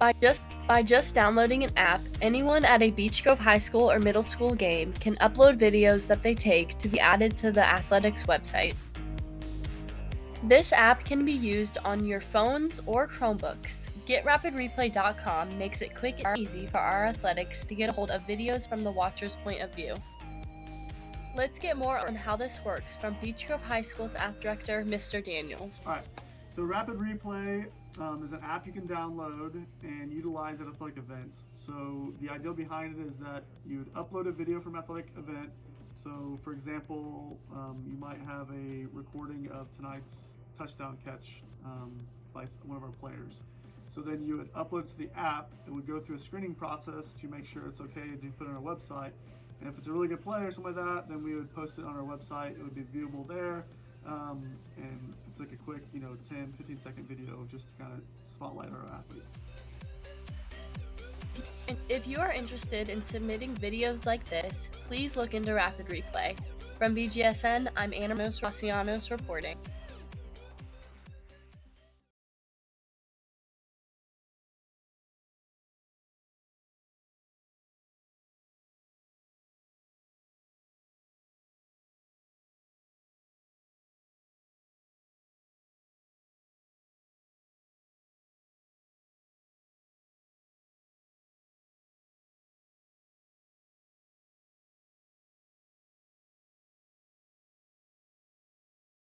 By just downloading an app, anyone at a Beech Grove High School or middle school game can upload videos that they take to be added to the athletics website. This app can be used on your phones or Chromebooks. GetRapidReplay.com makes it quick and easy for our athletics to get a hold of videos from the watcher's point of view. Let's get more on how this works from Beech Grove High School's app director, Mr. Daniels. All right, so Rapid Replay is an app you can download and utilize at athletic events. So the idea behind it is that you'd upload a video from athletic event. So for example, you might have a recording of tonight's touchdown catch by one of our players. So then you would upload it to the app. It would go through a screening process to make sure it's okay to put it on our website. And if it's a really good play or something like that, then we would post it on our website. It would be viewable there. And it's like a quick, 10, 15-second video just to kind of spotlight our athletes. If you are interested in submitting videos like this, please look into Rapid Replay. From BGSN, I'm Anna Rossianos reporting.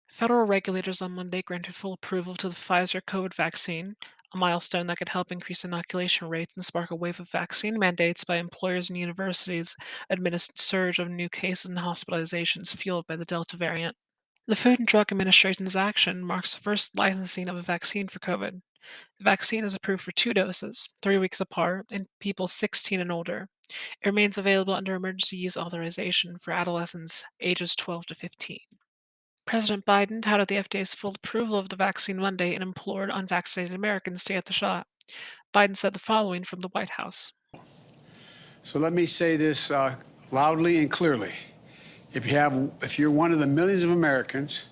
Federal regulators on Monday granted full approval to the Pfizer COVID vaccine, a milestone that could help increase inoculation rates and spark a wave of vaccine mandates by employers and universities amid a surge of new cases and hospitalizations fueled by the Delta variant. The Food and Drug Administration's action marks the first licensing of a vaccine for COVID. The vaccine is approved for 2 doses, 3 weeks apart, in people 16 and older. It remains available under emergency use authorization for adolescents ages 12 to 15. President Biden touted the FDA's full approval of the vaccine Monday and implored unvaccinated Americans to get the shot. Biden said the following from the White House. So let me say this loudly and clearly. If you're one of the millions of Americans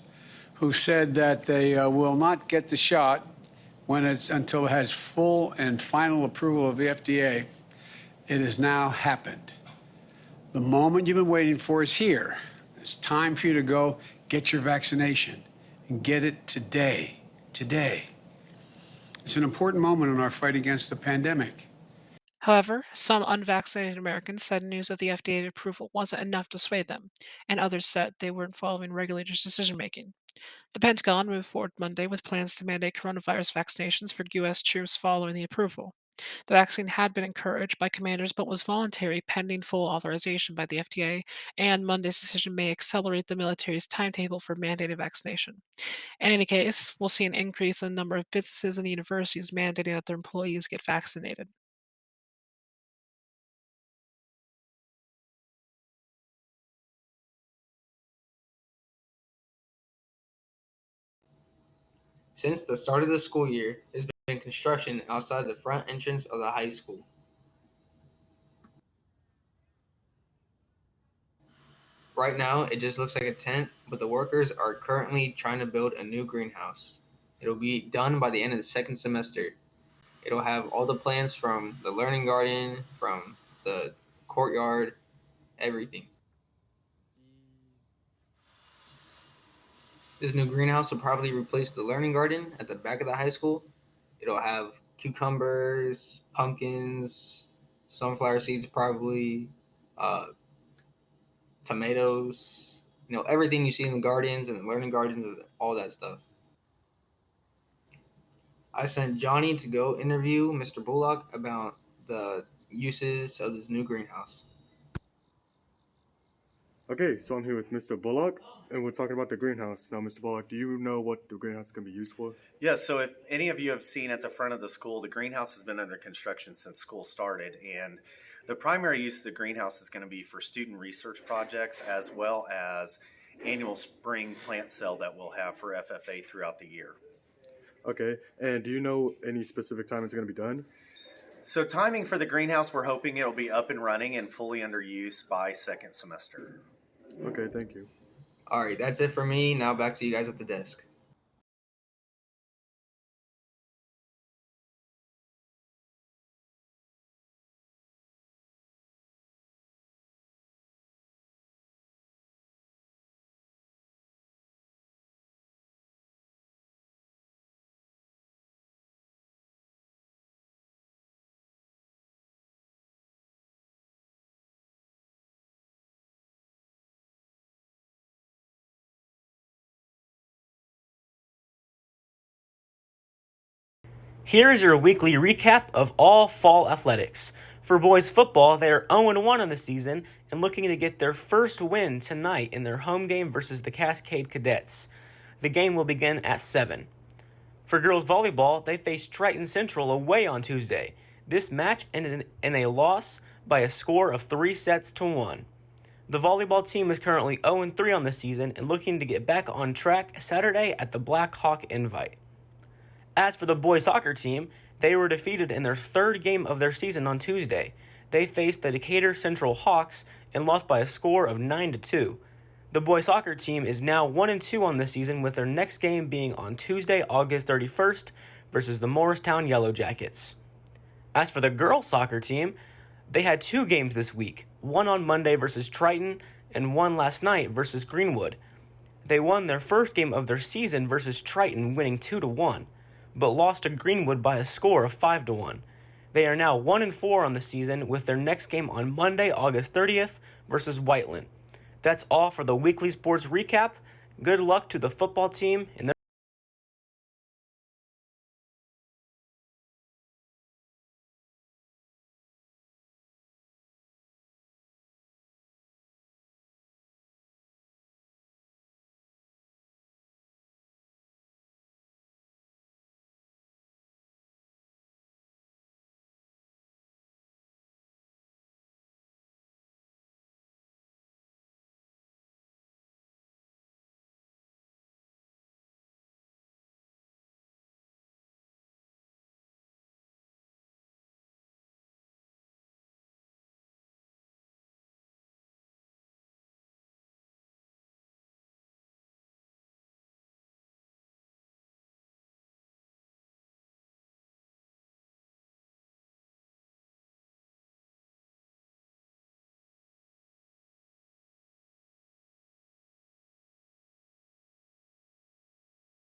who said that they will not get the shot until it has full and final approval of the FDA, it has now happened. The moment you've been waiting for is here. It's time for you to go get your vaccination and get it today. Today. It's an important moment in our fight against the pandemic. However, some unvaccinated Americans said news of the FDA approval wasn't enough to sway them, and others said they weren't following regulators' decision making. The Pentagon moved forward Monday with plans to mandate coronavirus vaccinations for U.S. troops following the approval. The vaccine had been encouraged by commanders but was voluntary pending full authorization by the FDA, and Monday's decision may accelerate the military's timetable for mandated vaccination. In any case, we'll see an increase in the number of businesses and universities mandating that their employees get vaccinated. Since the start of the school year, there's been construction outside the front entrance of the high school. Right now, it just looks like a tent, but the workers are currently trying to build a new greenhouse. It'll be done by the end of the second semester. It'll have all the plants from the learning garden, from the courtyard, everything. This new greenhouse will probably replace the learning garden at the back of the high school. It'll have cucumbers, pumpkins, sunflower seeds, probably, uh, tomatoes, everything you see in the gardens and the learning gardens and all that stuff. I sent Johnny to go interview Mr. Bullock about the uses of this new greenhouse. Okay, so I'm here with Mr. Bullock, and we're talking about the greenhouse. Now, Mr. Bullock, do you know what the greenhouse can be used for? Yeah, so if any of you have seen at the front of the school, the greenhouse has been under construction since school started, and the primary use of the greenhouse is going to be for student research projects as well as annual spring plant sale that we'll have for FFA throughout the year. Okay, and do you know any specific time it's going to be done? So timing for the greenhouse, we're hoping it'll be up and running and fully under use by second semester. Okay, thank you. All right, that's it for me. Now back to you guys at the desk. Here is your weekly recap of all fall athletics. For boys football, they are 0-1 on the season and looking to get their first win tonight in their home game versus the Cascade Cadets. The game will begin at 7. For girls volleyball, they face Triton Central away on Tuesday. This match ended in a loss by a score of 3-1. The volleyball team is currently 0-3 on the season and looking to get back on track Saturday at the Black Hawk Invite. As for the boys soccer team, they were defeated in their third game of their season on Tuesday. They faced the Decatur Central Hawks and lost by a score of 9-2. The boys soccer team is now 1-2 on the season, with their next game being on Tuesday, August 31st versus the Morristown Yellow Jackets. As for the girls soccer team, they had 2 games this week, one on Monday versus Triton and one last night versus Greenwood. They won their first game of their season versus Triton, winning 2-1, but lost to Greenwood by a score of 5-1. They are now 1-4 on the season, with their next game on Monday, August 30th versus Whiteland. That's all for the weekly sports recap. Good luck to the football team in their